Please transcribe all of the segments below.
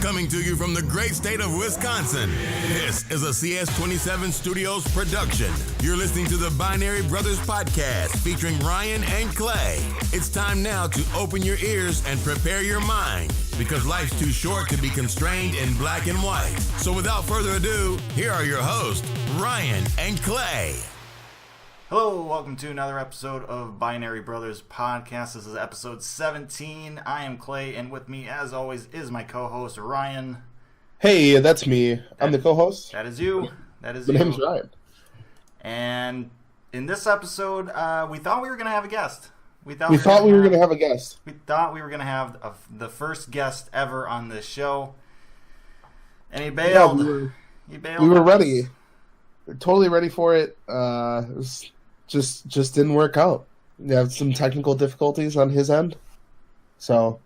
Coming to you from the great state of Wisconsin, this is a CS27 Studios production. You're listening to the Binary Brothers Podcast featuring Ryan and Clay. It's time now to open your ears and prepare your mind because life's too short to be constrained in black and white. So without further ado, here are your hosts, Ryan and Clay. Hello, welcome to another episode of Binary Brothers Podcast. This is episode 17. I am Clay, and with me, as always, is my co-host, Ryan. Hey, that's me. I'm the co-host. That is you. That is My you. name's Ryan. And in this episode, we thought we were going to have a guest. We thought we were going to have a guest. We thought we were going to have the first guest ever on this show. And he bailed. Yeah, he bailed. we were ready. We're totally ready for it. It was just didn't work out. We have some technical difficulties on his end. So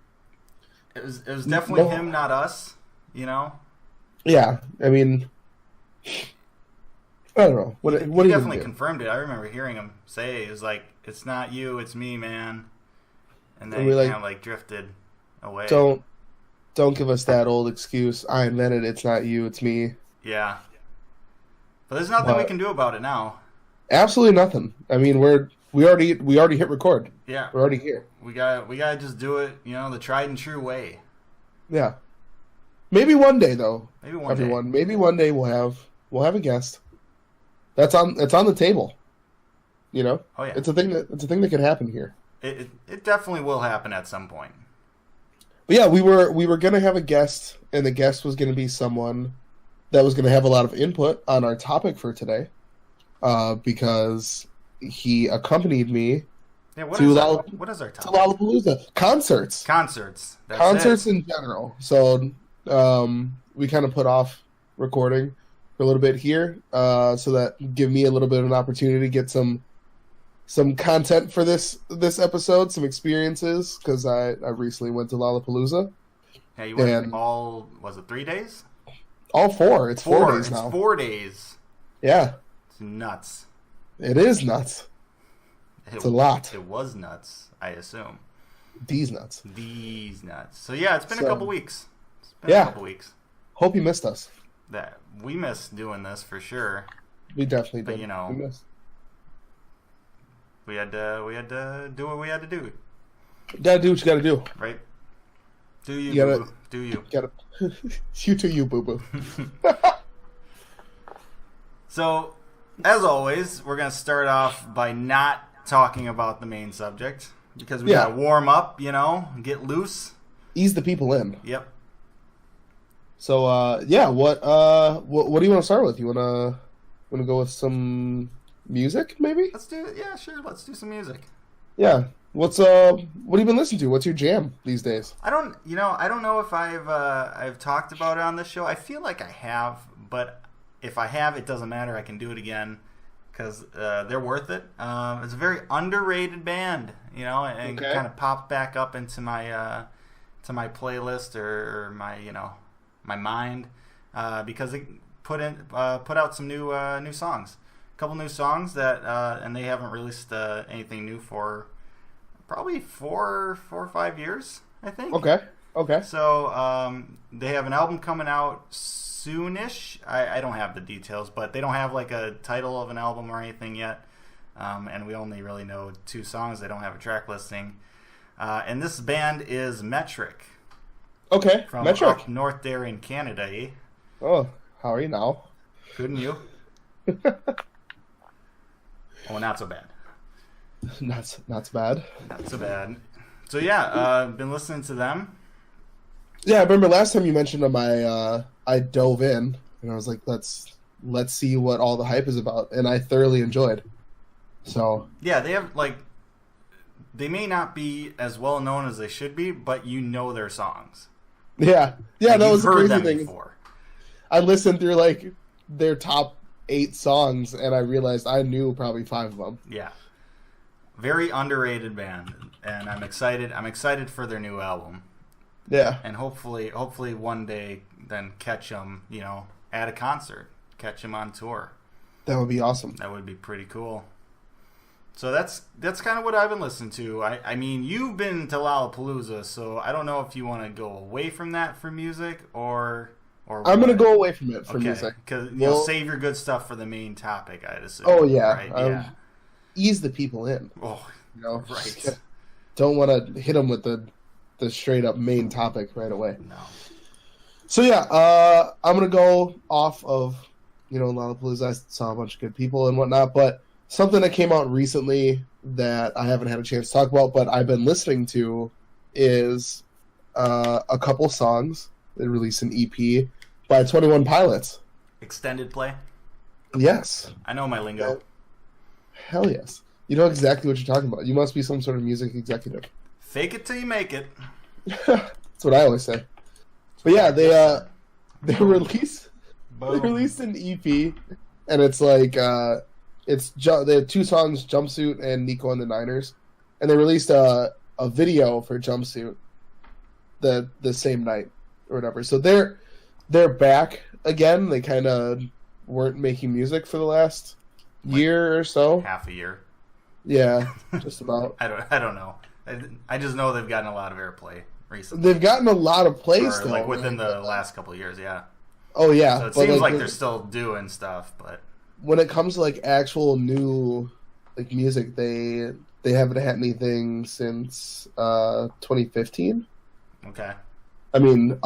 it was definitely him, not us, you know? Yeah, I mean, I don't know. What he do you definitely do? confirmed it. I remember hearing him say it was like, it's not you, it's me, man. And then And he we kind of like drifted away. Don't give us that old excuse. I invented it. It's not you, it's me. Yeah. But there's nothing we can do about it now. Absolutely nothing. I mean, we already hit record. Yeah. We're already here. We gotta just do it, you know, the tried and true way. Yeah. Maybe one day though. Maybe one Everyone. day. Maybe one day we'll have a guest. It's on the table. You know? Oh yeah. It's a thing that could happen here. It definitely will happen at some point. But yeah, we were gonna have a guest, and the guest was gonna be someone that was gonna have a lot of input on our topic for today. Because he accompanied me Yeah, to what is our to topic? Lollapalooza. Concerts. Concerts. That's Concerts it. in general. So we kind of put off recording for a little bit here, so that give me a little bit of an opportunity to get some content for this episode, some experiences, because I recently went to Lollapalooza. Yeah, you went and all, was it 3 days? all four. It's 4 days It's now. 4 days. Yeah, It's nuts. it is nuts. It's a lot. It was nuts, I assume. These nuts. These nuts. So yeah, it's been a So- couple weeks. It's been Yeah. a couple weeks. Hope you missed us. That we missed doing this for sure. We definitely But, did. you know, We missed. We had to do what we had to do, You gotta do what you gotta do. right? Do you? You gotta- boo-boo. Do you? Gotta. You to you, boo boo. So, as always, we're gonna start off by not talking about the main subject because we Yeah. gotta warm up, you know, get loose. Ease the people in. Yep. So yeah, what do you want to start with? You wanna go with some music, maybe? Let's do it. Yeah, sure. Let's do some music. Yeah. What have you been listening to? What's your jam these days? I don't know if I've talked about it on this show. I feel like I have, but if I have, it doesn't matter. I can do it again because they're worth it. It's a very underrated band, you know, and Okay. kind of popped back up into my playlist or my my mind because it put out some new songs, a couple new songs that and they haven't released anything new for probably 4 or 5 years, I think. Okay. So they have an album coming out soonish. I don't have the details, but they don't have like a title of an album or anything yet. And we only really know 2 songs. They don't have a track listing. And this band is Metric. Okay. From Metric. up north there in Canada, eh? Oh, how are you now? Couldn't you? Oh, not so bad. Not so bad. Not so bad. So yeah, been listening to them. Yeah, I remember last time you mentioned them. I dove in and I was like, let's see what all the hype is about, and I thoroughly enjoyed. So Yeah, they have they may not be as well known as they should be, but you know their songs. yeah, Like, that you've was the heard crazy them thing. before. I listened through like their top 8 songs, and I realized I knew probably 5 of them. Yeah, very underrated band, and I'm excited. I'm excited for their new album, Yeah, and hopefully one day then catch them, you know, at a concert, catch them on tour. that would be awesome. That would be pretty cool. So that's kind of what I've been listening to. I mean, you've been to Lollapalooza, so I don't know if you want to go away from that for music or I'm going to go away from it for music. Because you'll save your good stuff for the main topic, I'd assume. Oh, yeah. Right? Yeah. Ease the people in. Oh, you know? right. Don't want to hit them with the straight-up main topic right away. No. So, yeah, I'm going to go off of, Lollapalooza. I saw a bunch of good people and whatnot, but something that came out recently that I haven't had a chance to talk about, but I've been listening to is a couple songs. They released an EP by 21 Pilots. Extended play? Yes. I know my lingo. Hell yes. You know exactly what you're talking about. You must be some sort of music executive. Fake it till you make it. That's what I always say. But yeah, they released an EP, and it's like they have two songs, Jumpsuit and Nico and the Niners, and they released a video for Jumpsuit the same night or whatever. So they're back again. They kind of weren't making music for the last year or so. Half a year. Yeah, just about. I don't know. I just know they've gotten a lot of airplay recently. They've gotten a lot of play still. Like within the last couple of years, yeah. Oh yeah. So it seems like they're still doing stuff, but when it comes to like actual new like music, they haven't had anything since 2015. Okay. I mean,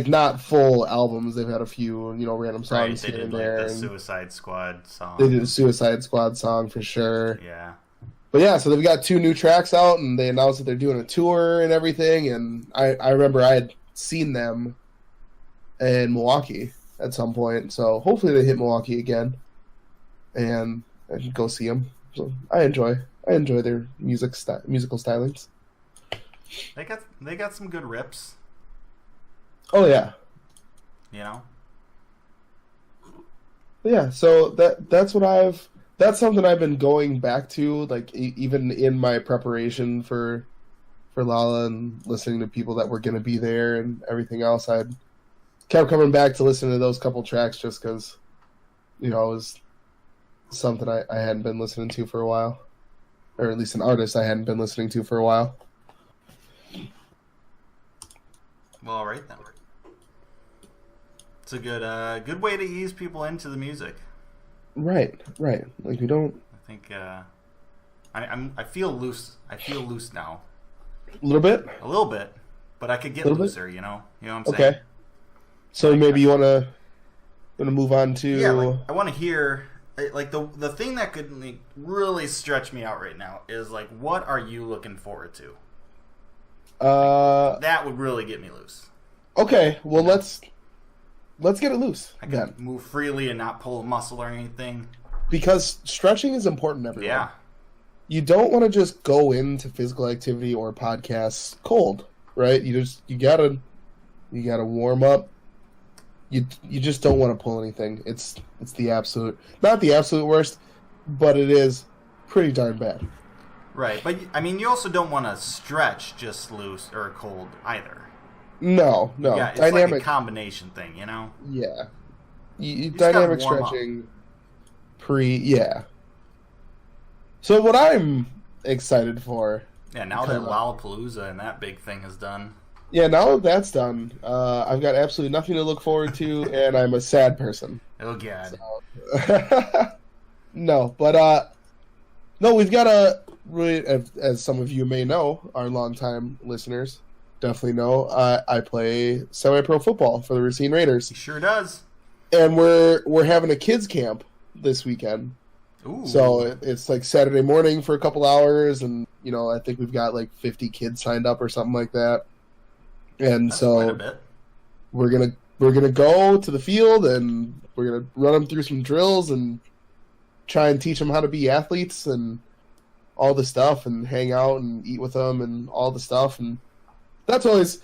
not full albums. They've had a few, random songs They here and did there. the Suicide Squad song. They did a Suicide Squad song for sure. Yeah. But yeah, so they've got 2 new tracks out, and they announced that they're doing a tour and everything. And I remember I had seen them in Milwaukee at some point, so hopefully they hit Milwaukee again, and I can go see them. So I enjoy their musical stylings. They got some good rips. Oh yeah. Yeah, so that's something I've been going back to, like even in my preparation for Lala and listening to people that were going to be there and everything else. I kept coming back to listen to those couple tracks just because, it was something I hadn't been listening to for a while, or at least an artist I hadn't been listening to for a while. Well, all right then. It's a good way to ease people into the music. Right. Like we don't. I think I feel loose. I feel loose now. A little bit, but I could get looser. You know what I'm saying? Okay. So maybe you want to move on to. Yeah, I want to hear the thing that could really stretch me out right now is what are you looking forward to? That would really get me loose. Okay, well let's get it loose. I can move freely and not pull a muscle or anything. Because stretching is important, everyone. Yeah. You don't want to just go into physical activity or podcasts cold, right? You gotta warm up. You just don't want to pull anything. It's not the absolute worst, but it is pretty darn bad. Right, but I mean, you also don't want to stretch just loose or cold either. No. Yeah, it's like a combination thing, Yeah. You dynamic stretching yeah. So what I'm excited for... Yeah, now that Lollapalooza and that big thing is done. Yeah, now that that's done, I've got absolutely nothing to look forward to, and I'm a sad person. Oh, God. So, no, but... No, we've got really, as some of you may know, our longtime listeners definitely know, I play semi-pro football for the Racine Raiders. He sure does. And we're having a kids camp this weekend. Ooh. So it's like Saturday morning for a couple hours, and I think we've got 50 kids signed up or something like that. And that's so quite a bit. we're gonna go to the field, and we're gonna run them through some drills and try and teach them how to be athletes and all the stuff, and hang out and eat with them and all the stuff. And that's always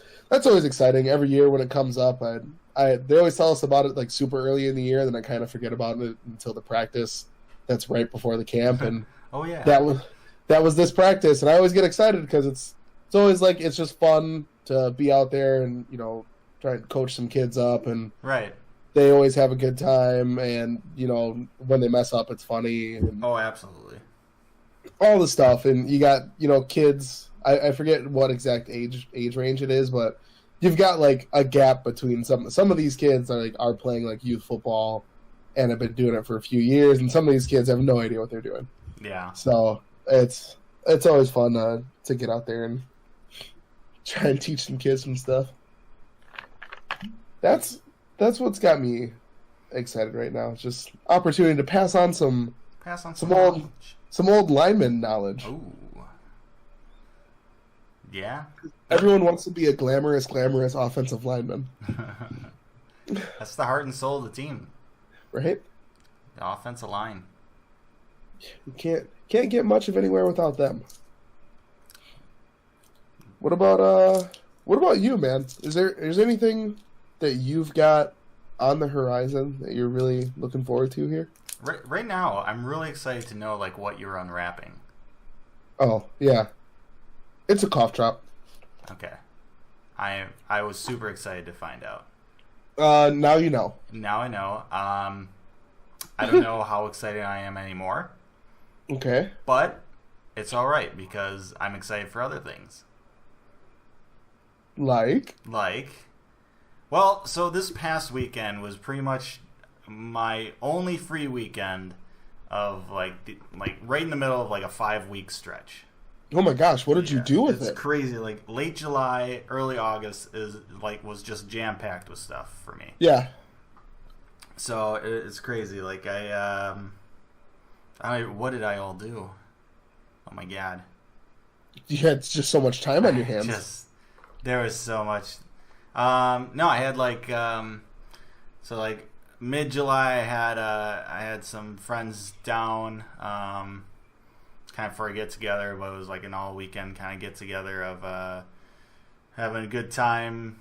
exciting every year when it comes up. They always tell us about it super early in the year, then I kind of forget about it until the practice that's right before the camp. And oh yeah, that was this practice, and I always get excited because it's always it's just fun to be out there and try and coach some kids up, and right. They always have a good time, and when they mess up, it's funny. And, oh, absolutely. all the stuff, and you got kids. I forget what exact age range it is, but you've got like a gap between some of these kids are playing like youth football and have been doing it for a few years, and some of these kids have no idea what they're doing. Yeah. So it's always fun to get out there and try and teach some kids some stuff. That's what's got me excited right now. It's just opportunity to pass on some old lineman knowledge. Ooh. Yeah. Everyone wants to be a glamorous offensive lineman. That's the heart and soul of the team. Right? The offensive line. You can't get much of anywhere without them. What about you, man? Is there anything that you've got on the horizon that you're really looking forward to here? Right now, I'm really excited to know like what you're unwrapping. Oh, yeah. It's a cough drop. Okay. I was super excited to find out. Now you know. Now I know. I don't know how excited I am anymore. Okay. But it's all right because I'm excited for other things. Like, well, so this past weekend was pretty much my only free weekend of like right in the middle of like a 5-week stretch. oh my gosh, what did you do with It's it? crazy. Like late July, early August was just jam packed with stuff for me. Yeah. So it's crazy. Like what did I all do? Oh my god. You had just so much time on your hands. There was so much. No, I had mid-July. I had some friends down, kind of for a get together, but it was like an all weekend kind of get together of having a good time,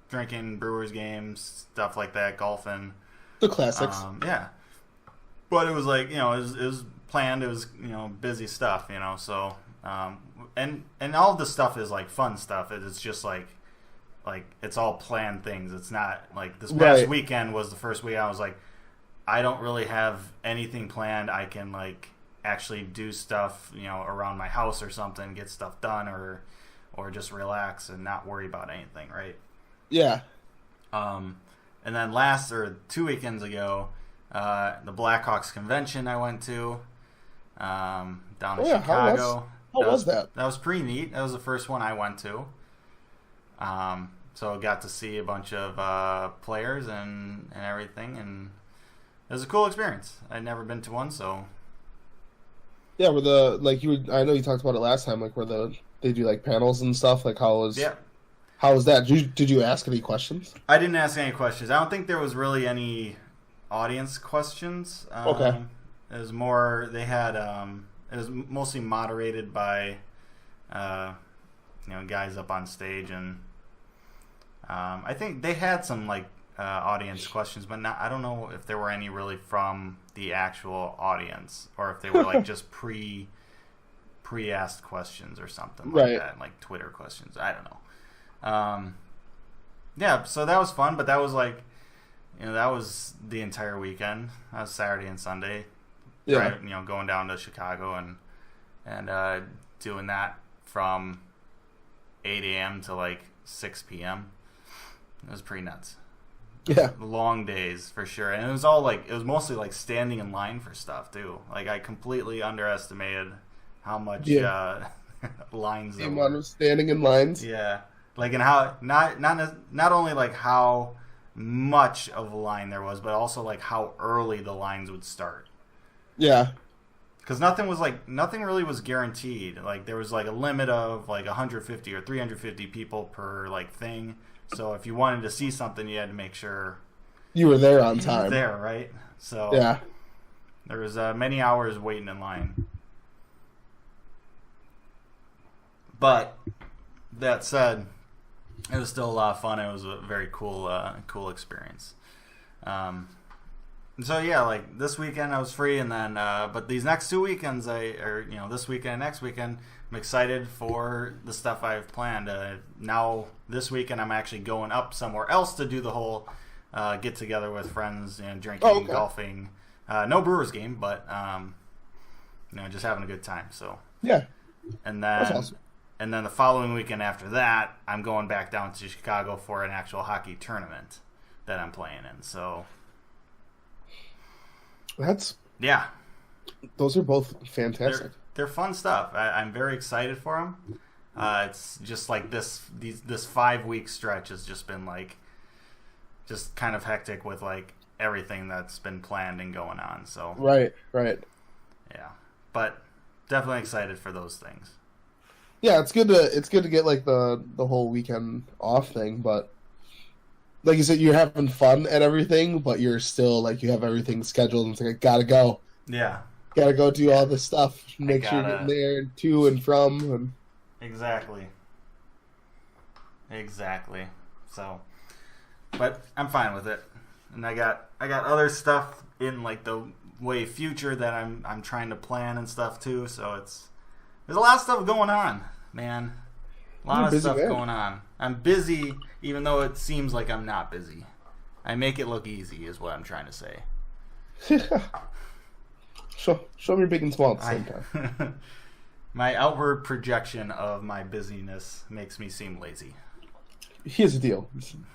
drinking Brewers games, stuff like that, golfing. The classics. Yeah, but it was like it was planned. It was busy stuff. So. And all of the stuff is like fun stuff. It's just like it's all planned things. It's not like this past weekend was the first week I was like, I don't really have anything planned. I can like actually do stuff, around my house or something, get stuff done or just relax and not worry about anything, right? Yeah. And then 2 weekends ago, the Blackhawks convention I went to, down in Chicago. How was that? That was pretty neat. That was the first one I went to. So I got to see a bunch of players and everything, and it was a cool experience. I'd never been to one, so. Yeah, I know you talked about it last time, like where they do like panels and stuff. Like how was that? Did you ask any questions? I didn't ask any questions. I don't think there was really any audience questions. Okay. It was more they had. It was mostly moderated by, guys up on stage, and I think they had some audience questions, but I don't know if there were any really from the actual audience, or if they were just pre-asked questions or something like that, like Twitter questions. I don't know. Yeah, so that was fun, but that was that was the entire weekend. That was Saturday and Sunday. Yeah. Right, going down to Chicago and doing that from 8 a.m. to 6 p.m. It was pretty nuts. Yeah. Long days for sure. And it was all it was mostly standing in line for stuff too. I completely underestimated how much lines there were. Standing in lines. Yeah. And how not only how much of a line there was, but also how early the lines would start. Yeah. Because nothing really was guaranteed. There was a limit of 150 or 350 people per thing. So if you wanted to see something, you had to make sure you were there on time. There, right? So yeah, there was many hours waiting in line. But that said, it was still a lot of fun. It was a very cool experience. So yeah, this weekend I was free, and then but these next 2 weekends, this weekend and next weekend, I'm excited for the stuff I've planned. Now this weekend I'm actually going up somewhere else to do the whole get together with friends and drinking, golfing. No Brewers game, but just having a good time. So Yeah, and that's then awesome. and then the following weekend after that, I'm going back down to Chicago for an actual hockey tournament that I'm playing in. So yeah, Those are both fantastic. they're fun stuff. I'm very excited for them. It's just like this 5-week stretch has just been like just kind of hectic with like everything that's been planned and going on. So Right. yeah, but definitely excited for those things. Yeah, it's good to get like the whole weekend off thing, but like you said, you're having fun and everything, but you're still like you have everything scheduled and it's like gotta go do all this stuff, make sure you're getting there to and from, and Exactly. So, but I'm fine with it, and I got other stuff in like the way future that I'm trying to plan and stuff too. So there's a lot of stuff going on, man. A lot of stuff going on. I'm busy, even though it seems like I'm not busy. I make it look easy, is what I'm trying to say. show me big and small at the same time. My outward projection of my busyness makes me seem lazy. Here's the deal: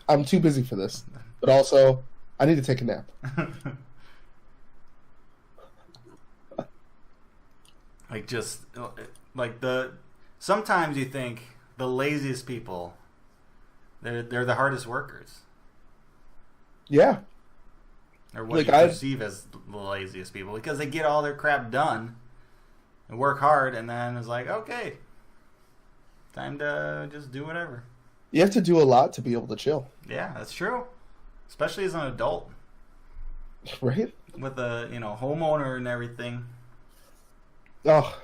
I'm too busy for this, but also I need to take a nap. Sometimes you think the laziest people, they're the hardest workers. Yeah. Or what you perceive as the laziest people, because they get all their crap done and work hard, and then it's like, okay, time to just do whatever. You have to do a lot to be able to chill. Yeah, that's true. Especially as an adult. Right? With a homeowner and everything. Oh,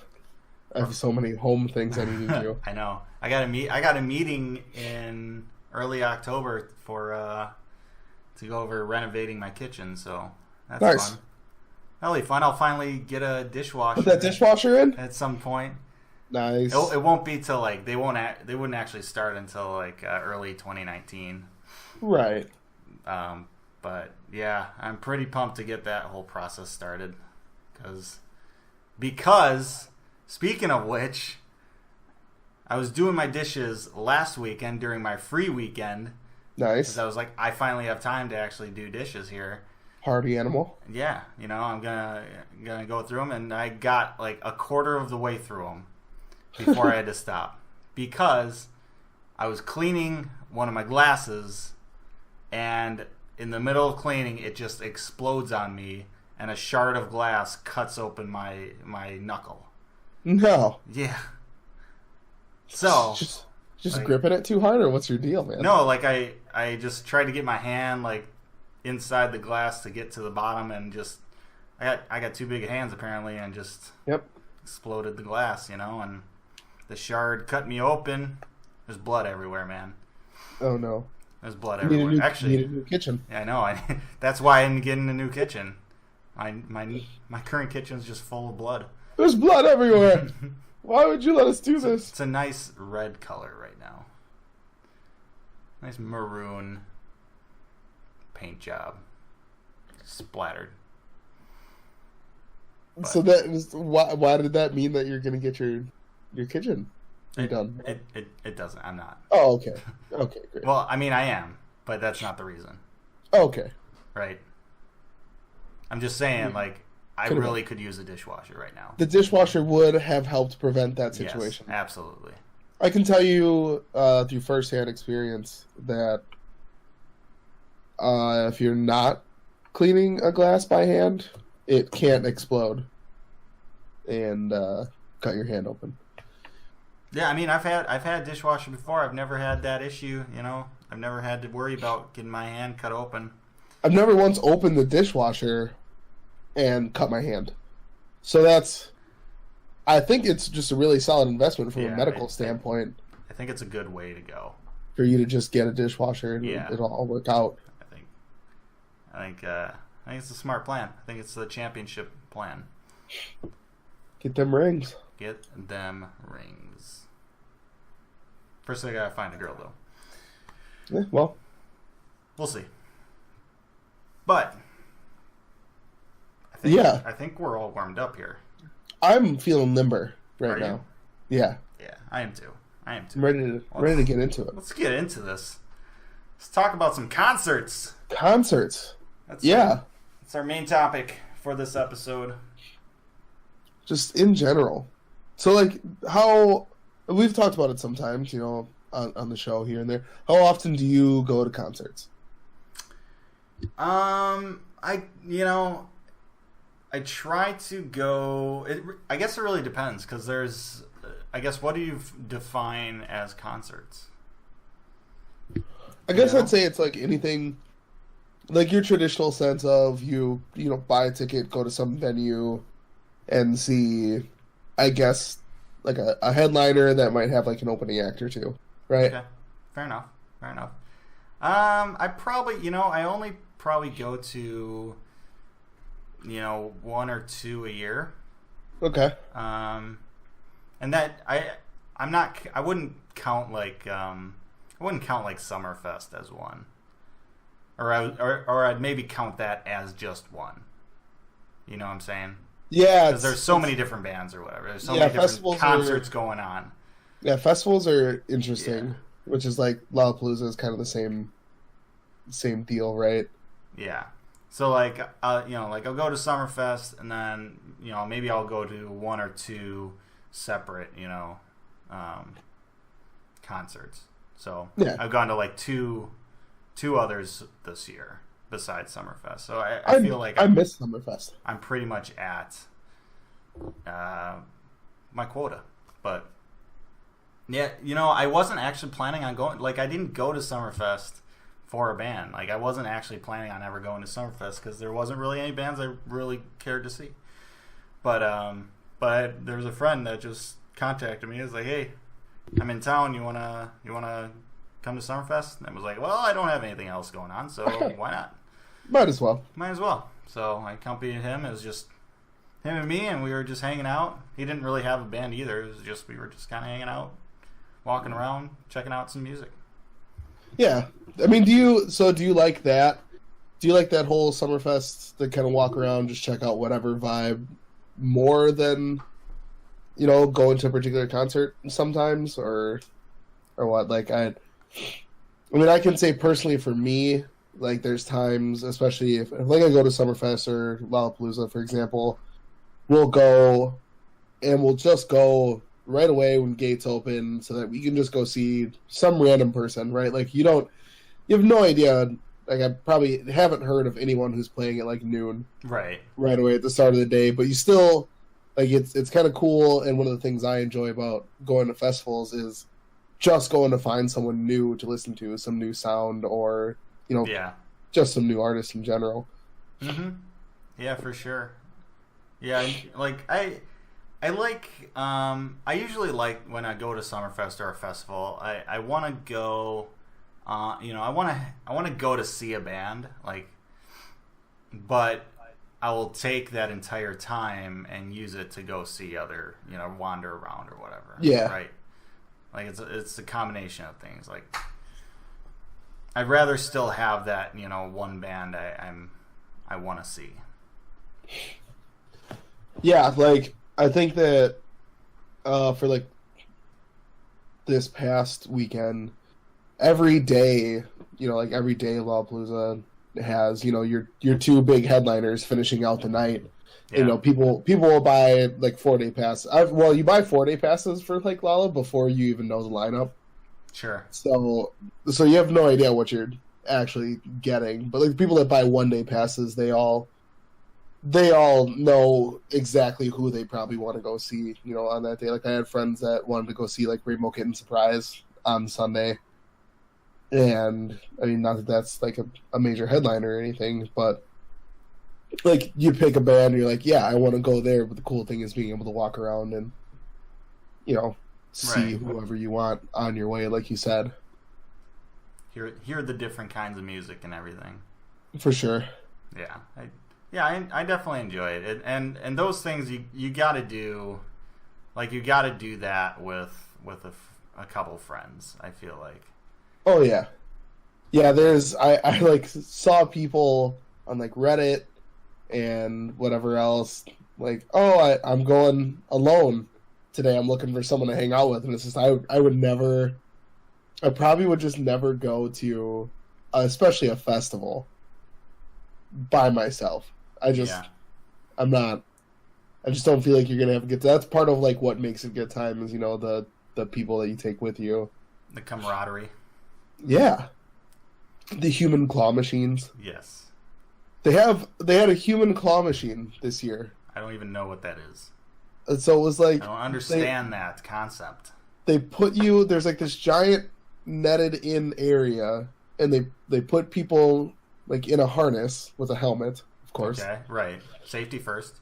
I have so many home things I need to do. I know. I got a meeting in early October for to go over renovating my kitchen, so that's nice. Fun. That'll be fun. I'll finally get a dishwasher. Put that dishwasher in at some point. Nice. It won't be till like they wouldn't actually start until like early 2019. Right. But yeah, I'm pretty pumped to get that whole process started, because speaking of which, I was doing my dishes last weekend during my free weekend. Nice. Because I was like, I finally have time to actually do dishes here. Party animal. Yeah, I'm gonna go through them, and I got like a quarter of the way through them before I had to stop, because I was cleaning one of my glasses, and in the middle of cleaning, it just explodes on me, and a shard of glass cuts open my knuckle. No. Yeah. So just like, gripping it too hard, or what's your deal, man? No, like I just tried to get my hand like inside the glass to get to the bottom, and just I got too big hands apparently, and just exploded the glass, and the shard cut me open. There's blood everywhere, man. Oh no. There's blood everywhere. Need a new kitchen. Yeah, I know. That's why I'm getting a new kitchen. My current kitchen's just full of blood. There's blood everywhere. Why would you let us do this? It's a nice red color right now. Nice maroon paint job. Splattered. But so that was why did that mean that you're gonna get your kitchen done? It doesn't. I'm not. Oh, okay. Okay, great. Well, I mean, I am, but that's not the reason. Okay. Right. I'm just saying, like, I really could use a dishwasher right now. The dishwasher would have helped prevent that situation. Yes, absolutely. I can tell you through firsthand experience that if you're not cleaning a glass by hand, it can't explode and cut your hand open. Yeah, I mean, I've had a dishwasher before. I've never had that issue. I've never had to worry about getting my hand cut open. I've never once opened the dishwasher and cut my hand. So I think it's just a really solid investment from a medical standpoint. I think it's a good way to go. For you to just get a dishwasher and it'll all work out. I think it's a smart plan. I think it's the championship plan. Get them rings. Get them rings. First, I gotta find a girl, though. Yeah, well, we'll see. But I think we're all warmed up here. I'm feeling limber Are right you? now. Yeah, Yeah, I am too. I'm ready to get into it. Let's get into this. Let's talk about some concerts. Concerts. That's That's our main topic for this episode. Just in general. So, like, how we've talked about it sometimes, you know, on the show here and there. How often do you go to concerts? I try to go. I guess it really depends because there's. I guess what do you define as concerts? I guess I'd say it's like anything, like your traditional sense of you know, buy a ticket, go to some venue, and see, I guess, like a headliner that might have like an opening act or two, right? Okay, fair enough. I probably, I only probably go to, one or two a year. Okay. And that I wouldn't count like Summerfest as one, or I'd maybe count that as just one. You know what I'm saying? Yeah, because there's so many different bands or whatever. There's so many different concerts going on. Yeah, festivals are interesting, which is like Lollapalooza is kind of the same deal, right? Yeah. So like, I'll go to Summerfest, and then maybe I'll go to one or two separate concerts. So yeah. I've gone to like two others this year besides Summerfest. So I feel like I miss Summerfest. I'm pretty much at my quota. But yeah, I wasn't actually planning on going. Like, I didn't go to Summerfest for a band. Like, I wasn't actually planning on ever going to Summerfest because there wasn't really any bands I really cared to see. But there was a friend that just contacted me. He was like, "Hey, I'm in town. You wanna come to Summerfest?" And I was like, "Well, I don't have anything else going on, so why not? Might as well." So I accompanied him. It was just him and me, and we were just hanging out. He didn't really have a band either. It was just we were just kind of hanging out, walking around, checking out some music. Yeah, I mean, do you like that? Do you like that whole Summerfest, the kind of walk around, just check out whatever vibe, more than going to a particular concert sometimes, or what? Like I mean, I can say personally for me, like there's times, especially if like I go to Summerfest or Lollapalooza, for example, we'll go and we'll just go right away when gates open so that we can just go see some random person, right? Like you have no idea. Like I probably haven't heard of anyone who's playing at like noon right away at the start of the day, but you still like it's kind of cool. And one of the things I enjoy about going to festivals is just going to find someone new to listen to, some new sound, or just some new artists in general. Mm-hmm. Yeah, for sure. Yeah, like I usually like when I go to Summerfest or a festival, I want to go, I want to go to see a band, like, but I will take that entire time and use it to go see other, wander around or whatever. Yeah. Right. Like it's a combination of things. Like I'd rather still have that, one band I want to see. Yeah, like I think that for like this past weekend, every day Lollapalooza has your two big headliners finishing out the night. Yeah. People will buy like 4-day passes. You buy 4-day passes for like Lolla before you even know the lineup. Sure. So you have no idea what you're actually getting. But like the people that buy 1-day passes, they all know exactly who they probably want to go see, on that day. Like I had friends that wanted to go see like Rainbow Kitten Surprise on Sunday. And I mean, not that that's like a major headliner or anything, but like you pick a band and you're like, yeah, I want to go there. But the cool thing is being able to walk around and, see whoever you want on your way, like you said. Hear the different kinds of music and everything. For sure. Yeah. I definitely enjoy it. And those things you got to do, like you got to do that with a couple friends, I feel like. Oh yeah. Yeah, I like saw people on like Reddit and whatever else. Like, oh, I'm going alone today. I'm looking for someone to hang out with, and it's just I would never. I probably would just never go to, especially a festival, by myself. I'm not. I just don't feel like you're gonna have a good. That's part of like what makes it a good time is the people that you take with you, the camaraderie. Yeah, the human claw machines. Yes, they had a human claw machine this year. I don't even know what that is. And so it was like I don't understand that concept. They put you. There's like this giant netted in area, and they put people like in a harness with a helmet, of course. Okay, right. Safety first.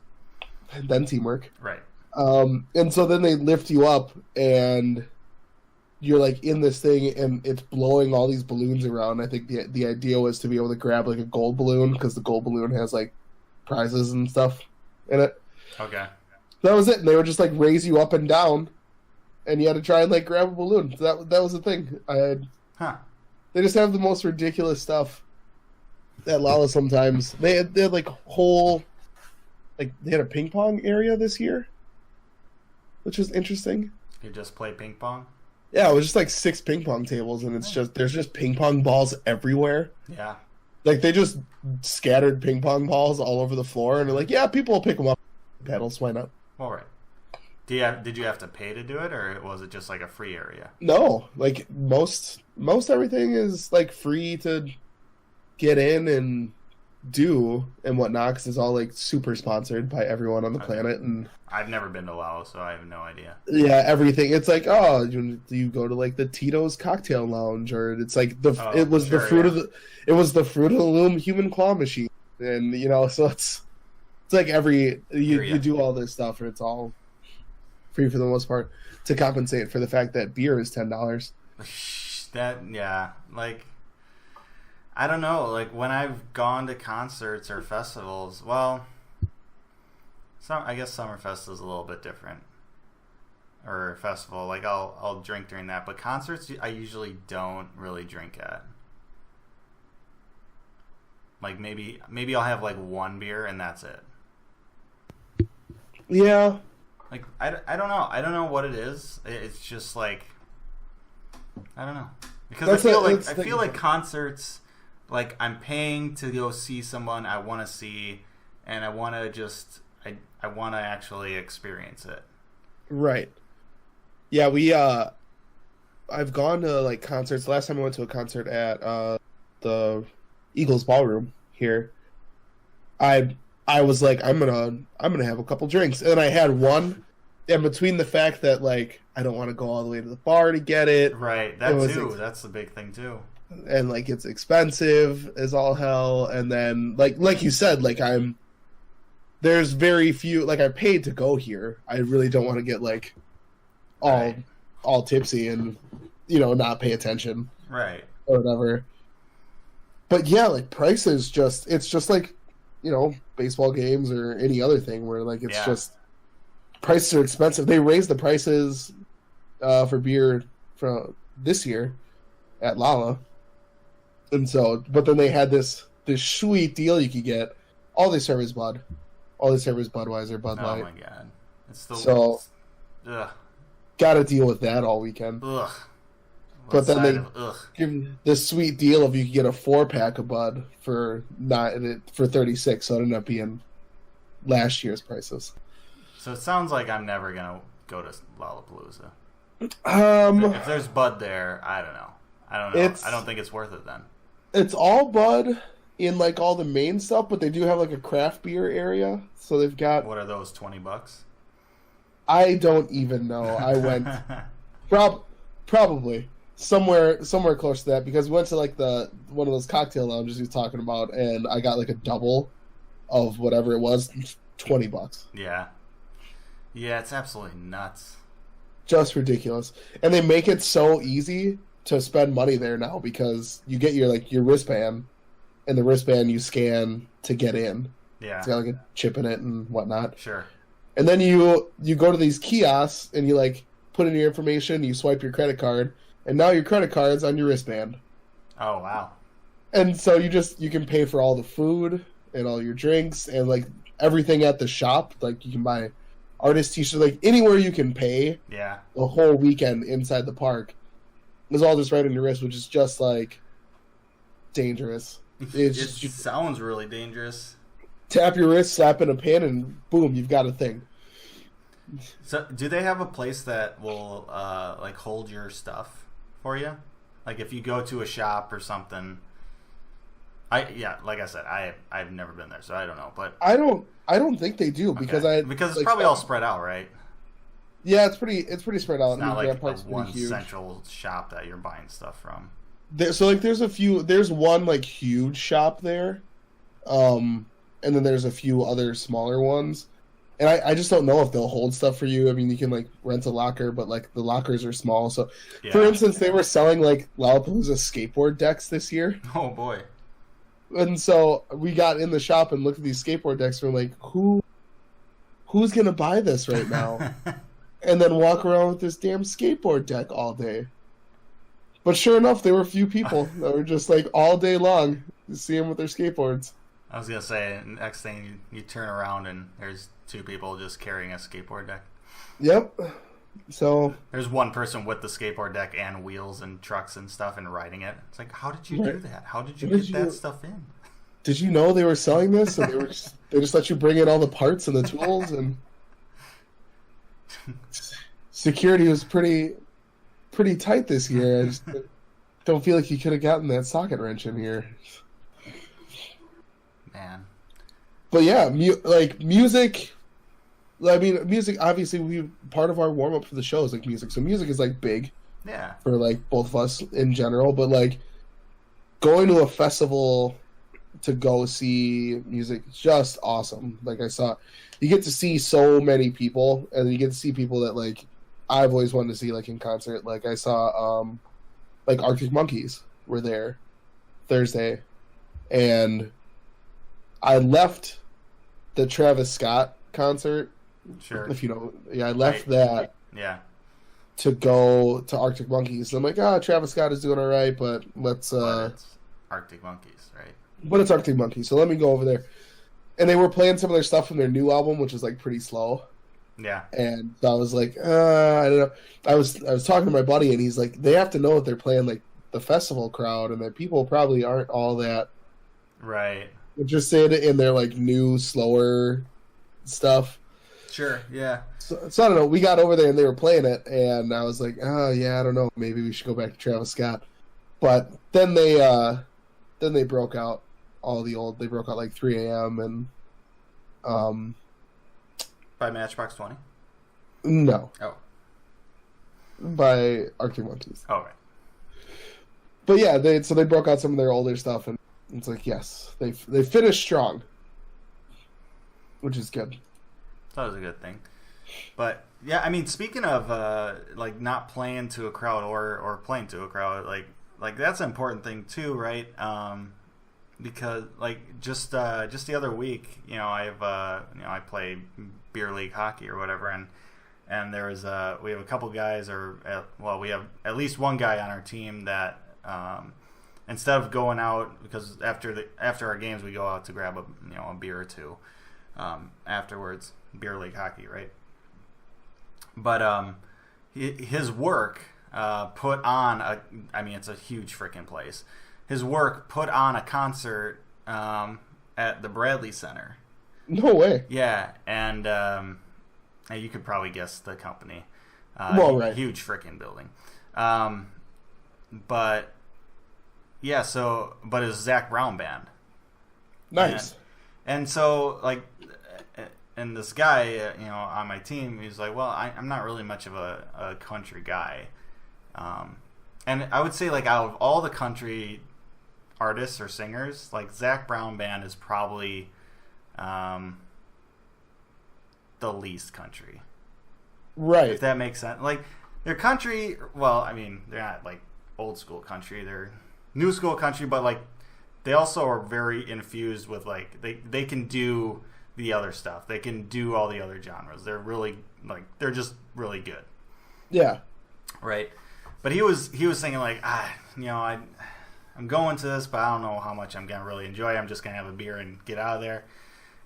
And then teamwork. Right. And so then they lift you up, and you're like in this thing, and it's blowing all these balloons around. I think the idea was to be able to grab like a gold balloon, because the gold balloon has like prizes and stuff in it. Okay. That was it. And they would just like raise you up and down, and you had to try and like grab a balloon. So that was the thing. They just have the most ridiculous stuff at Lala sometimes. They had like whole, like they had a ping pong area this year, which was interesting. You just play ping pong? Yeah, it was just like 6 ping pong tables, and there's just ping pong balls everywhere. Yeah. Like they just scattered ping pong balls all over the floor, and they're like, yeah, people will pick them up. Pedals, why not? All right. Did you have to pay to do it, or was it just like a free area? No, like most everything is like free to get in and do and whatnot, because it's all like super sponsored by everyone on the planet. And I've never been to Laos, so I have no idea. Yeah, everything. It's like, oh, you go to like the Tito's Cocktail Lounge, or it's like it was the fruit of the loom human claw machine, and so it's like you do all this stuff, and it's all free for the most part to compensate for the fact that beer is $10. Like I don't know, like when I've gone to concerts or festivals, well, I guess Summerfest is a little bit different, or festival. Like I'll drink during that, but concerts I usually don't really drink at. Like maybe I'll have like one beer and that's it. Yeah. Like I don't know. I don't know what it is. It's just like I don't know, because I feel like concerts, like I'm paying to go see someone I want to see, and I want to I want to actually experience it. Right. Yeah, I've gone to like concerts. Last time I went to a concert at the Eagles Ballroom here, I was like, I'm gonna have a couple drinks, and I had one. And between the fact that like I don't want to go all the way to the bar to get it, right? That's the big thing too. And like it's expensive as all hell. And then like you said, like there's very few. Like I paid to go here. I really don't want to get like all tipsy and not pay attention, right, or whatever. But yeah, like prices it's just like baseball games or any other thing where like it's just prices are expensive. They raised the prices for beer from this year at Lala, and so but then they had this sweet deal you could get. All they serve is Bud. All they serve is Budweiser, Bud Light. Oh my god, it's the so. Ugh. Got to deal with that all weekend. Ugh. But then they give this sweet deal of you could get a 4-pack of Bud for $36, so it ended up being last year's prices. So it sounds like I'm never gonna go to Lollapalooza. If there's Bud there, I don't know. I don't think it's worth it then. It's all Bud in like all the main stuff, but they do have like a craft beer area. So they've got. What are those, $20? I don't even know. I went probably somewhere close to that, because we went to like one of those cocktail lounges he was talking about, and I got like a double of whatever it was, $20. Yeah, it's absolutely nuts. Just ridiculous. And they make it so easy to spend money there now, because you get your wristband, and the wristband you scan to get in. Yeah, it's got like a chip in it and whatnot. Sure. And then you go to these kiosks and you like put in your information, you swipe your credit card, and now your credit card's on your wristband. Oh wow. And so you can pay for all the food and all your drinks and like everything at the shop. Like you can buy artist t-shirts, like anywhere you can pay. Yeah. The whole weekend inside the park is all just right on your wrist, which is just like dangerous. It sounds really dangerous. Tap your wrist, slap in a pin, and boom, you've got a thing. So, do they have a place that will like hold your stuff for you? Like if you go to a shop or something. Like I said, I've never been there, so I don't know. But I don't think they do because it's like, probably all spread out, right? Yeah, it's pretty spread out. It's not like the one central shop that you're buying stuff from. So like there's one like huge shop there, and then there's a few other smaller ones, and I just don't know if they'll hold stuff for you. I mean, you can like rent a locker, but like the lockers are small. So, for instance, they were selling like Lollapalooza skateboard decks this year. Oh boy! And so we got in the shop and looked at these skateboard decks. And we're like, who's gonna buy this right now? And then walk around with this damn skateboard deck all day. But sure enough, there were a few people that were just like all day long to see them with their skateboards. I was gonna say, next thing you turn around and there's two people just carrying a skateboard deck. Yep. So there's one person with the skateboard deck and wheels and trucks and stuff and riding it. It's like, how did you do that? How did you get that stuff in? Did you know they were selling this? And they just let you bring in all the parts and the tools, and security was pretty tight this year. I just don't feel like you could have gotten that socket wrench in here. Man. But yeah, music. I mean, music. Obviously, part of our warm up for the show is like music. So music is like big. Yeah. For like both of us in general, but like going to a festival to go see music is just awesome. Like you get to see so many people, and you get to see people that like I've always wanted to see like in concert. Like I saw like Arctic Monkeys were there Thursday, and I left the Travis Scott concert. Sure. If you know, I left that. Yeah. To go to Arctic Monkeys. I'm like, Travis Scott is doing all right, but let's. But it's Arctic Monkeys, right? But it's Arctic Monkeys, so let me go over there. And they were playing some of their stuff from their new album, which is like pretty slow. Yeah. And so I was like, I don't know. I was talking to my buddy, and he's like, they have to know that they're playing like the festival crowd, and that people probably aren't all that right interested in their like new, slower stuff. Sure. Yeah. So I don't know. We got over there and they were playing it, and I was like, I don't know. Maybe we should go back to Travis Scott. But then they broke out all the old. They broke out like 3 a.m. and by Matchbox 20. No. Oh. By Arctic Monkeys. Oh right. But yeah, they broke out some of their older stuff, and it's like yes, they finished strong, which is good. That was a good thing. But yeah, I mean, speaking of like not playing to a crowd or playing to a crowd, like that's an important thing too, right? Because like just the other week, I play beer league hockey or whatever, and there was we have a couple guys, we have at least one guy on our team that instead of going out, because after our games we go out to grab a beer or two afterwards. Beer league hockey, right? But his work put on it's a huge freaking place. His work put on a concert at the Bradley Center. No way. Yeah, and you could probably guess the company. Right. Huge freaking building. But yeah, but it's Zac Brown band. Nice. And so like. And this guy, on my team, he's like, well, I'm not really much of a country guy. And I would say, like, out of all the country artists or singers, like, Zac Brown Band is probably the least country. Right. If that makes sense. Like, they're country, well, I mean, they're not, like, old school country. They're new school country, but, like, they also are very infused with, like, they can do the other stuff. They can do all the other genres. They're really they're just really good. Yeah. Right. But he was thinking like, I I'm going to this, but I don't know how much I'm gonna really enjoy. I'm just gonna have a beer and get out of there.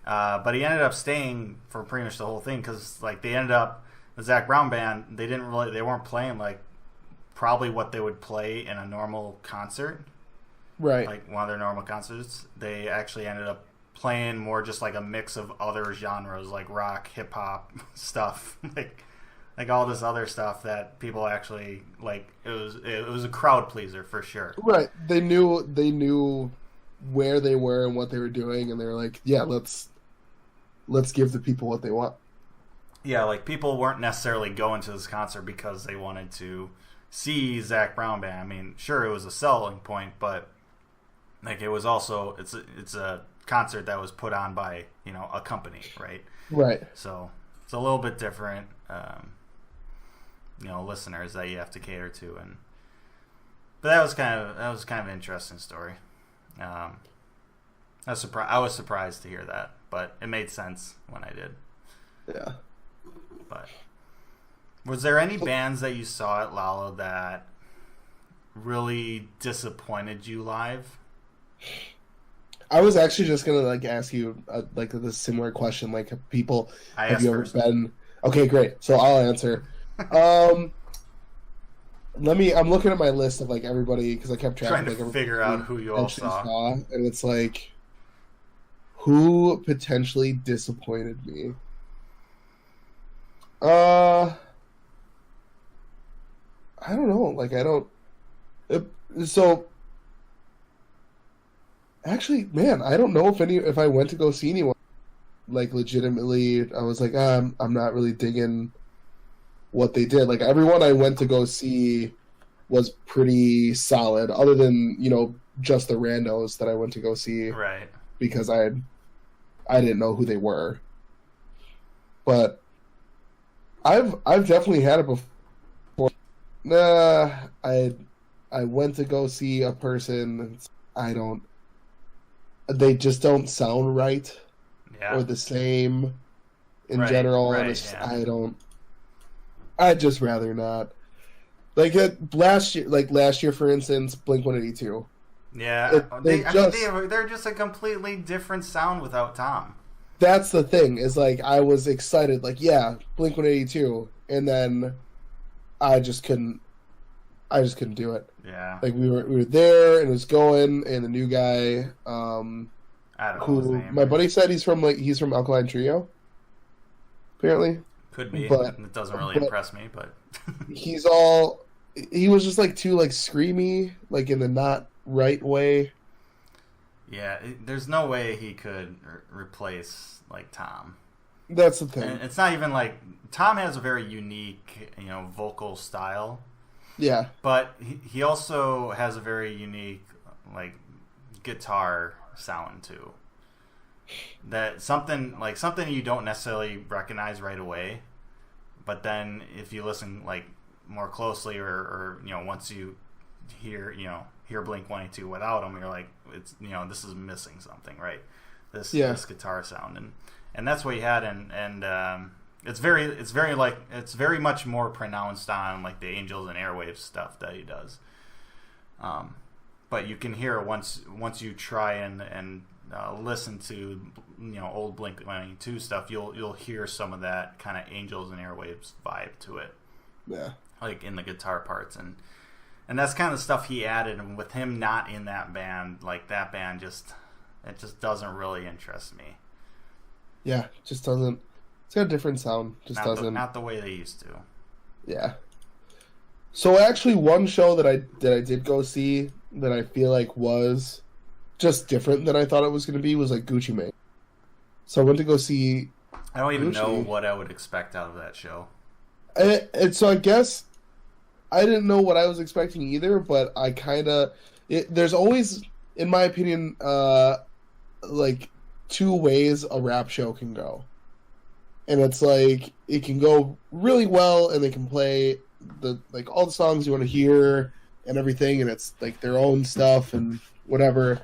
But he ended up staying for pretty much the whole thing because like they ended up the Zac Brown band. They weren't playing like probably what they would play in a normal concert, Right. like one of their normal concerts. They actually ended up playing more just like a mix of other genres like rock, hip hop stuff, like all this other stuff that people actually like. It was a crowd pleaser for sure. Right. They knew where they were and what they were doing, and they were like, yeah, let's give the people what they want. Yeah, like people weren't necessarily going to this concert because they wanted to see Zac Brown band. I mean, sure, it was a selling point, but like it was also it's a concert that was put on by a company, right? Right. So it's a little bit different, listeners that you have to cater to, but that was kind of an interesting story. I was surprised to hear that, but it made sense when I did. Yeah. But was there any bands that you saw at Lala that really disappointed you live? I was actually just gonna like ask you like this similar question. Like, people, have you ever been? Okay, great. So I'll answer. I'm looking at my list of like everybody because I kept track trying of like to figure out who you all saw, and it's like who potentially disappointed me. I don't know. Like, I don't. So, actually, man, I don't know if I went to go see anyone. Like, legitimately, I was like, I'm not really digging what they did. Like, everyone I went to go see was pretty solid, other than just the randos that I went to go see, right? Because I didn't know who they were. But I've definitely had it before. I went to go see a person. They just don't sound right, or the same in general. Right, yeah. I'd just rather not. Like last year, for instance, Blink-182. Yeah, they're just a completely different sound without Tom. That's the thing, is like I was excited, like, yeah, Blink-182, and then I just couldn't do it. Yeah. Like we were there and it was going, and the new guy, I don't know who his name. my buddy said he's from Alkaline Trio. Apparently. Could be. But it doesn't really impress me, but he was just like too like screamy, like in the not right way. Yeah, there's no way he could replace like Tom. That's the thing. And it's not even like Tom has a very unique, vocal style. Yeah. But he also has a very unique like guitar sound too. That something you don't necessarily recognize right away, but then if you listen like more closely or once you hear Blink-182 without him, you're like, it's this is missing something, right? This guitar sound, and that's what he had, and it's very much more pronounced on like the Angels and Airwaves stuff that he does. But you can hear once you try and listen to old Blink-182 stuff, you'll hear some of that kind of Angels and Airwaves vibe to it. Yeah, like in the guitar parts, and that's kind of the stuff he added. And with him not in that band, like that band just doesn't really interest me. Yeah, just doesn't. It's got a different sound. Not the way they used to. Yeah. So actually, one show that I did go see that I feel like was just different than I thought it was going to be was like Gucci Mane. So I went to go see. I don't even know what I would expect out of that show. And so I guess I didn't know what I was expecting either, but I kind of. There's always, in my opinion, like two ways a rap show can go. And it's like it can go really well, and they can play all the songs you want to hear and everything, and it's like their own stuff and whatever.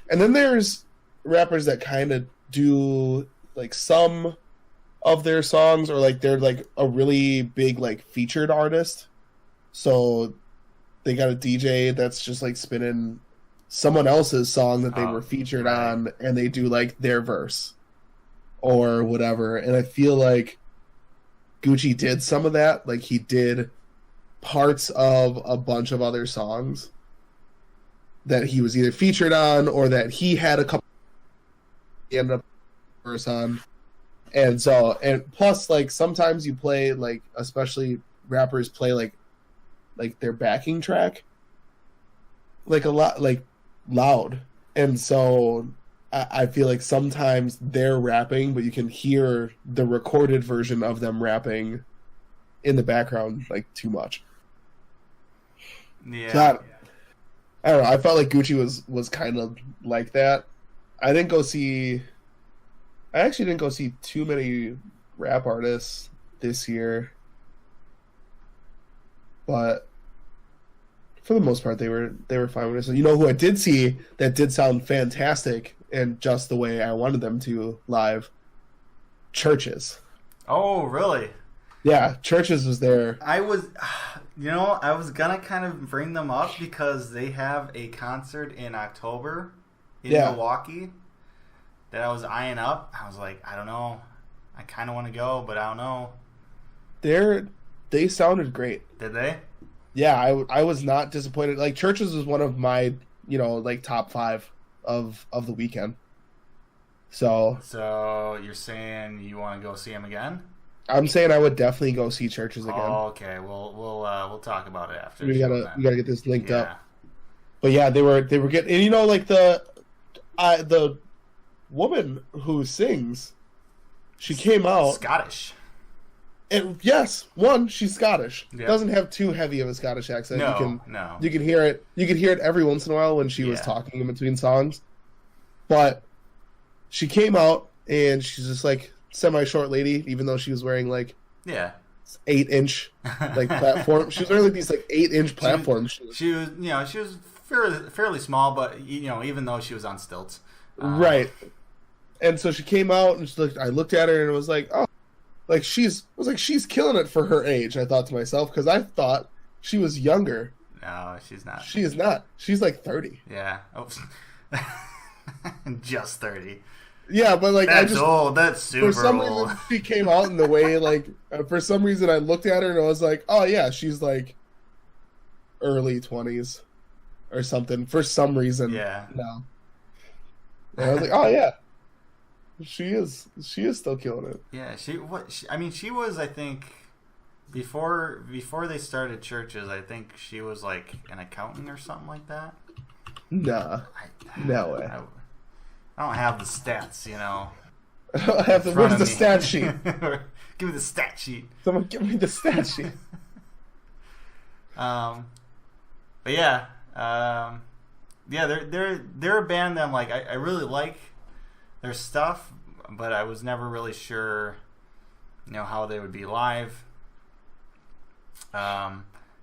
And then there's rappers that kind of do like some of their songs, or like they're like a really big like featured artist. So they got a DJ that's just like spinning someone else's song that they Oh, were featured right. on, and they do like their verse or whatever. And I feel like Gucci did some of that. Like he did parts of a bunch of other songs that he was either featured on or that he had a couple he ended up verse on. And so, and plus, like sometimes you play like, especially rappers play like their backing track, like a lot, like loud. And so, I feel like sometimes they're rapping, but you can hear the recorded version of them rapping in the background like too much. Yeah. So I don't know. I felt like Gucci was kind of like that. I actually didn't go see too many rap artists this year, but for the most part, they were fine with it. So you know who I did see that did sound fantastic and just the way I wanted them to live? Churches. Oh, really? Yeah, Churches was there. I was gonna kind of bring them up because they have a concert in October in Milwaukee that I was eyeing up. I was like, I don't know. I kind of want to go, but I don't know. They sounded great. Did they? Yeah, I was not disappointed. Like Churches was one of my, like top 5 of the weekend. So you're saying you want to go see him again? I'm saying I would definitely go see Churches again. Oh, okay. We'll talk about it after. We gotta get this linked up. But yeah, they were getting, and like the woman who sings, she came out Scottish. and yes, she's Scottish. Yeah. Doesn't have too heavy of a Scottish accent. No. You can hear it. You could hear it every once in a while when she was talking in between songs. But she came out and she's just like semi-short lady, even though she was wearing like 8-inch like platform. She was wearing like these like 8-inch platforms. She was fairly small, but even though she was on stilts, right. And so she came out and I looked at her and it was like, oh, like she's killing it for her age. I thought to myself because I thought she was younger. No, she's not. She is not. She's like 30. Yeah. Oh. Just 30. Yeah, but like that's old. That's super for some old. reason she came out in the way like for some reason I looked at her and I was like, oh yeah, she's like early 20s or something. For some reason, no. And I was like, oh yeah, she is still killing it. Yeah, she was, I think, before they started Churches, I think she was like an accountant or something like that. Nah, no way. I don't have the stats, I don't have where's the stat sheet? Give me the stat sheet. Someone give me the stat sheet. But yeah, they're a band that I'm like, I really like their stuff, but I was never really sure, how they would be live.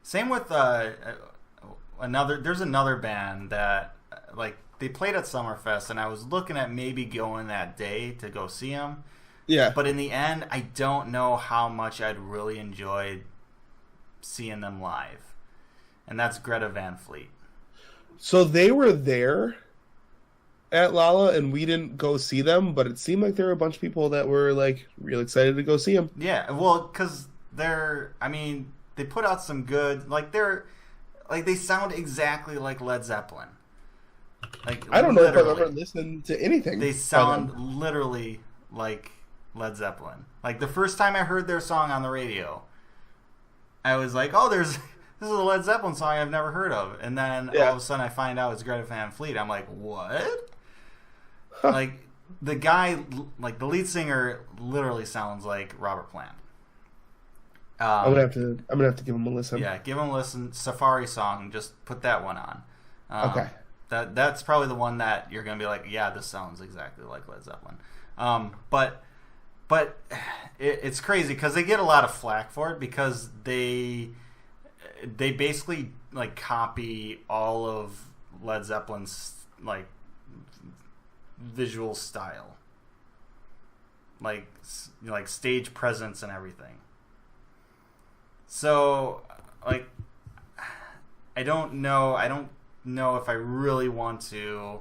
Same with there's another band that like they played at Summerfest, and I was looking at maybe going that day to go see them. Yeah, but in the end, I don't know how much I'd really enjoyed seeing them live, and that's Greta Van Fleet. So they were there at Lala, and we didn't go see them, but it seemed like there were a bunch of people that were like real excited to go see them. Yeah, well, because they put out some good, they sound exactly like Led Zeppelin. Like I don't know if I've ever listened to anything. They sound literally like Led Zeppelin. Like the first time I heard their song on the radio, I was like, "Oh, this is a Led Zeppelin song I've never heard of." And then all of a sudden, I find out it's Greta Van Fleet. I'm like, "What?" Like the guy, like the lead singer, literally sounds like Robert Plant. I'm gonna have to give him a listen. Yeah, give him a listen. Safari song, just put that one on. Okay. That's probably the one that you're gonna be like, yeah, this sounds exactly like Led Zeppelin. But it's crazy because they get a lot of flack for it because they basically like copy all of Led Zeppelin's like visual style, like stage presence and everything. So like I don't know. know if I really want to,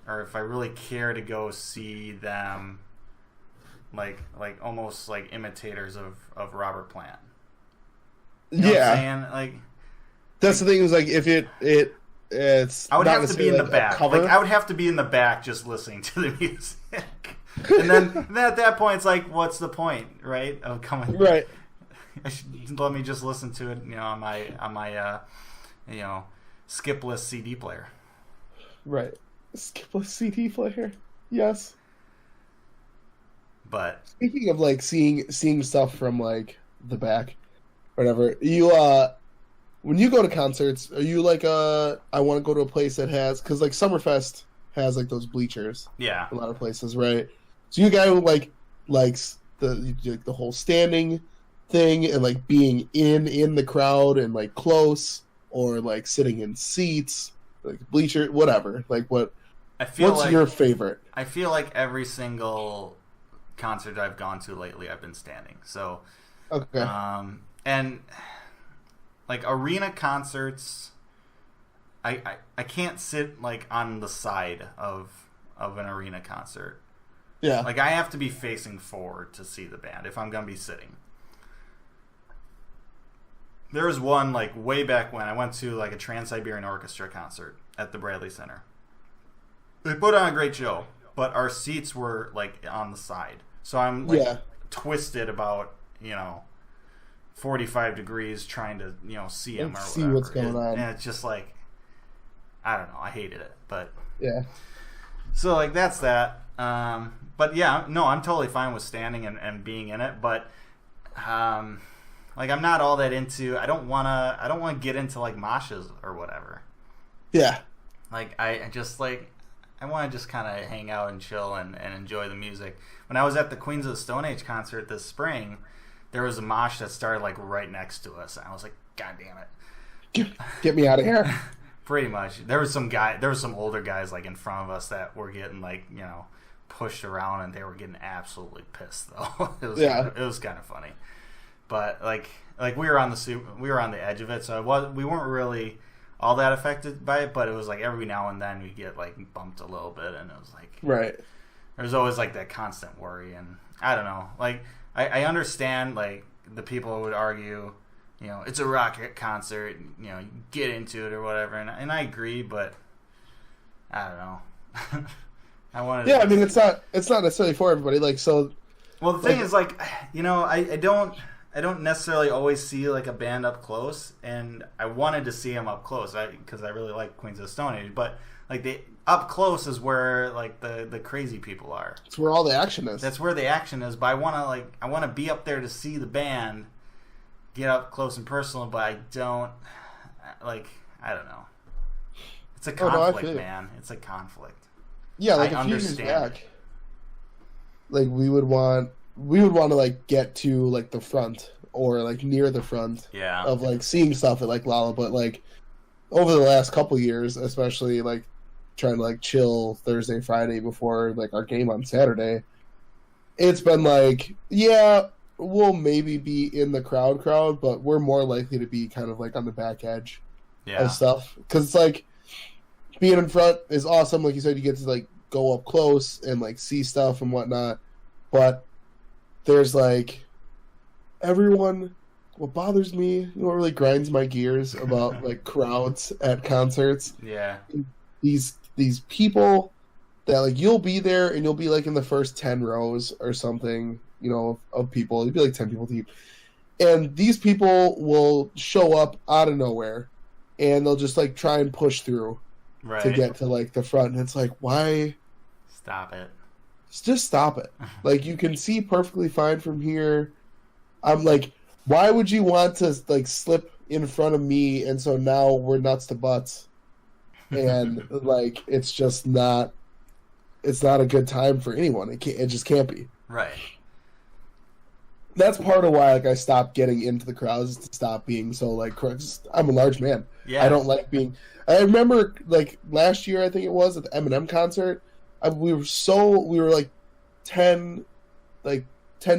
or if I really care to go see them, like almost like imitators of Robert Plant. You know what I'm saying? Like, that's the thing, is like if it's I would not have to be in the necessarily back. cover. Like, I would have to be in the back just listening to the music. And then at that point, it's like, what's the point, right? Of coming, right? Let me just listen to it, on my skipless CD player. Right, skipless CD player. Yes. But speaking of like seeing stuff from like the back, whatever, you when you go to concerts, are you like I want to go to a place that has, because like Summerfest has like those bleachers. Yeah. A lot of places, right? So you a guy who likes the whole standing thing and like being in the crowd and like close, or like sitting in seats, like bleacher, whatever. Like what's your favorite? I feel like every single concert I've gone to lately, I've been standing. So okay. And like arena concerts, I can't sit like on the side of an arena concert. Yeah. Like, I have to be facing forward to see the band if I'm gonna be sitting. There was one like way back when I went to like a Trans-Siberian Orchestra concert at the Bradley Center. They put on a great show, but our seats were like on the side, so I'm like twisted about 45 degrees trying to see him or see whatever. What's going on, and it's just like, I don't know, I hated it, but yeah. So like that's that. But yeah, no, I'm totally fine with standing and being in it, but like I'm not all that into. I don't wanna get into like moshes or whatever. Yeah. Like I just like. I want to just kind of hang out and chill and enjoy the music. When I was at the Queens of the Stone Age concert this spring, there was a mosh that started like right next to us. And I was like, God damn it. Get me out of here. Pretty much. There was some older guys like in front of us that were getting like, pushed around, and they were getting absolutely pissed though. It was kind of funny. But like we were on the edge of it, so we weren't really all that affected by it, but it was like every now and then we get like bumped a little bit, and it was like right. There's always like that constant worry, and I don't know. Like I understand like the people would argue, it's a rock concert, you get into it or whatever, and I agree, but I don't know. I wanted. Yeah, I mean it's not necessarily for everybody. Like so. Well, the thing is, like, I don't necessarily always see like a band up close, and I wanted to see them up close because I really like Queens of the Stone Age. But like the up close is where like the crazy people are. It's where all the action is. That's where the action is. But I want to be up there to see the band, get up close and personal. But I don't I don't know. It's a conflict, man. It's a conflict. Yeah, like a few years back, like we would want to like get to like the front or like near the front of like seeing stuff at like Lala, but like over the last couple years, especially like trying to like chill Thursday, Friday before like our game on Saturday, it's been like, yeah, we'll maybe be in the crowd, but we're more likely to be kind of like on the back edge of stuff, because it's like being in front is awesome. Like you said, you get to like go up close and like see stuff and whatnot, but there's like everyone. What bothers me, what really grinds my gears about like crowds at concerts, these people that like you'll be there and you'll be like in the first 10 rows or something, of people. You'll be like 10 people deep, and these people will show up out of nowhere, and they'll just like try and push through to get to like the front, and it's like, why? Stop it. Just stop it. Like, you can see perfectly fine from here. I'm like, why would you want to like slip in front of me? And so now we're nuts to butts, and like it's just not. It's not a good time for anyone. It just can't be. Right. That's part of why like I stopped getting into the crowds, to stop being so like. I'm a large man. Yeah. I don't like being. I remember like last year, I think it was, at the Eminem concert. We were like 10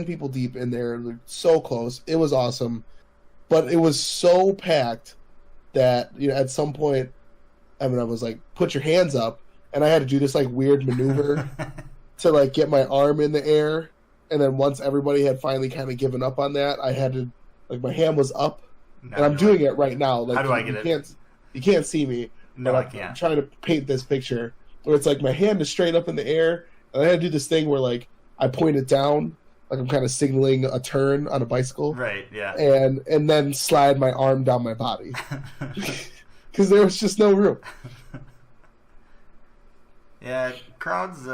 people deep in there, like, so close. It was awesome, but it was so packed that at some point Eminem was like, "Put your hands up," and I had to do this like weird maneuver to like get my arm in the air, and then once everybody had finally kind of given up on that, I had to like my hand was up, and I'm doing it right now. Like, how do I get it? You can't see me. No, I can't. I'm trying to paint this picture where it's like my hand is straight up in the air, and I had to do this thing where like I point it down, like I'm kind of signaling a turn on a bicycle, Right. Yeah. and then slide my arm down my body because there was just no room. Yeah, crowds.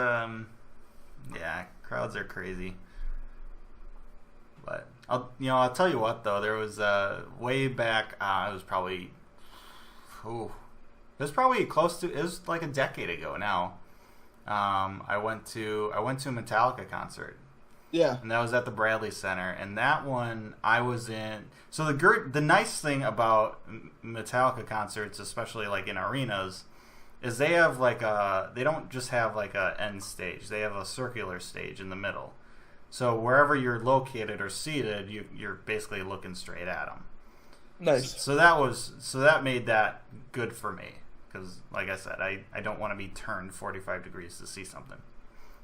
Crowds are crazy. But I'll tell you what though. There was way back. It was probably close to. It was like a decade ago now. I went to a Metallica concert. Yeah, And that was at the Bradley Center, and that one I was in. So the nice thing about Metallica concerts, especially like in arenas, is they have they don't just have like a end stage. They have a circular stage in the middle. So wherever you're located or seated, you're basically looking straight at them. nice. So that made that good for me because, like I said, I don't want to be turned 45 degrees to see something.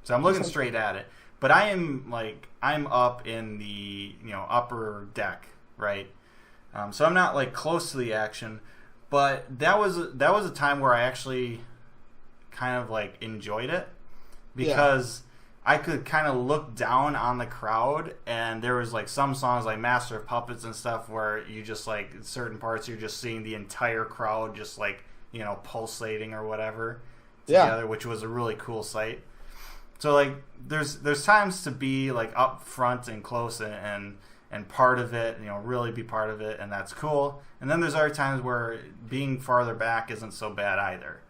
So I'm looking straight at it. But I'm up in the upper deck, right? So I'm not like close to the action. But that was a time where I actually kind of like enjoyed it because I could kind of look down on the crowd, and there was like some songs like Master of Puppets and stuff where you just like certain parts you're just seeing the entire crowd just like pulsating or whatever together, which was a really cool sight. So like there's times to be like up front and close and part of it, really be part of it, and that's cool. And then there's other times where being farther back isn't so bad either.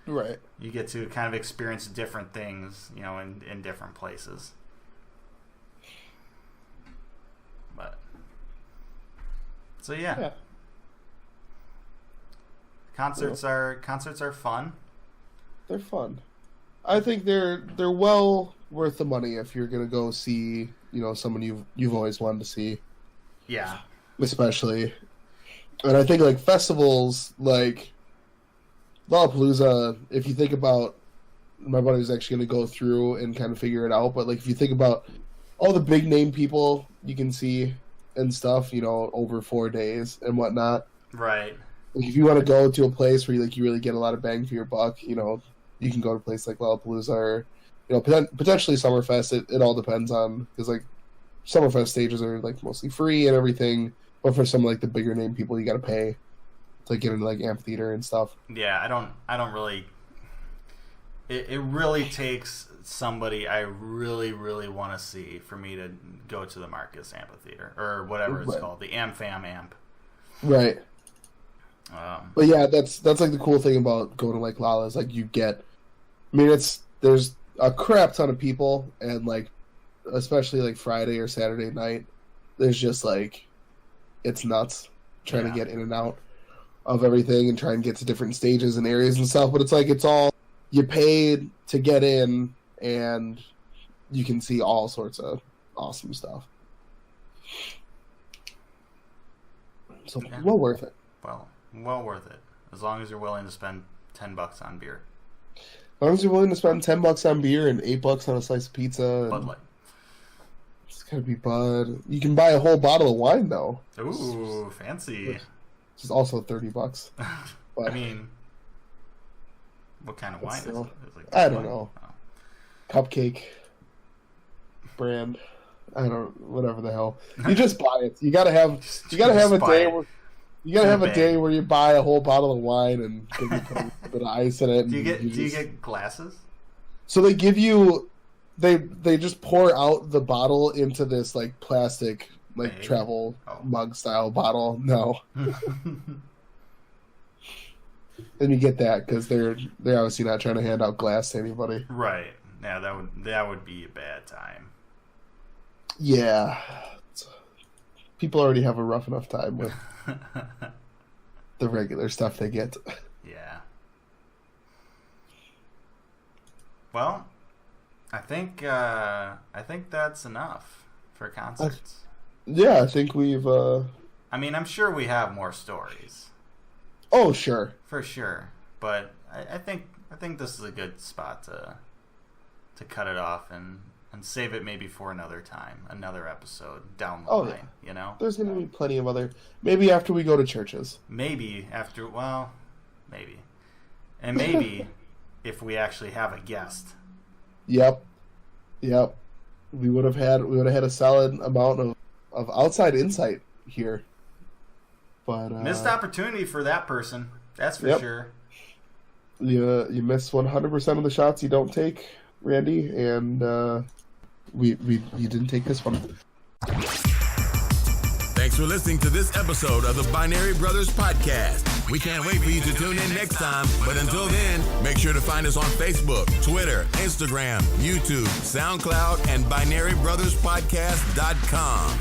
Right. You get to kind of experience different things, in different places. But so yeah. Concerts are fun. They're fun. I think they're well worth the money if you're gonna go see someone you've always wanted to see. Yeah. Especially, and I think like festivals like Lollapalooza. If you think about, my buddy's actually gonna go through and kind of figure it out. But like if you think about all the big name people you can see and stuff, over 4 days and whatnot. Right. Like if you want to go to a place where you really get a lot of bang for your buck, you can go to a place like Lollapalooza or, potentially Summerfest. It all depends on, because like Summerfest stages are like mostly free and everything, but for some like the bigger name people, you got to pay to get into like amphitheater and stuff. Yeah, I don't really. It really takes somebody I really, really want to see for me to go to the Marcus Amphitheater or whatever it's called, the AmFam Amp. Right. But yeah, that's like the cool thing about going to like Lolla is like you get. I mean, there's a crap ton of people, and like especially like Friday or Saturday night, there's just like it's nuts trying to get in and out of everything and try and get to different stages and areas and stuff. But it's like it's all you paid to get in, and you can see all sorts of awesome stuff. So well worth it. Well worth it as long as you're willing to spend $10 on beer. As long as you're willing to spend $10 on beer and $8 on a slice of pizza. Bud Light. It's gotta be Bud. You can buy a whole bottle of wine though. Ooh, fancy. Which is also $30. But, I mean, what kind of wine is it? Like I don't know. Oh. Cupcake brand. I don't. Whatever the hell. You just buy it. You gotta have a day where. You gotta have a day where you buy a whole bottle of wine and you put a bit of ice in it. Do you get glasses? So they give you, they just pour out the bottle into this like plastic travel mug style bottle. No, and you get that because they're obviously not trying to hand out glass to anybody. Right. Yeah, that would be a bad time. Yeah, people already have a rough enough time with. The regular stuff they get. Yeah. Well, I think that's enough for concerts. Yeah, I think we've. I mean, I'm sure we have more stories. Oh, sure. For sure. But I think this is a good spot to cut it off and save it maybe for another time, another episode down the line. Yeah. You know, there's going to be plenty of other. Maybe after we go to churches. Maybe after. Well, maybe, and maybe if we actually have a guest. Yep. We would have had a solid amount of outside insight here. But missed opportunity for that person. That's for sure. You miss 100% of the shots you don't take, Randy, and you didn't take this one. Thanks for listening to this episode of the Binary Brothers Podcast. We can't wait for you to tune in next time. But until then, make sure to find us on Facebook, Twitter, Instagram, YouTube, SoundCloud, and BinaryBrothersPodcast.com.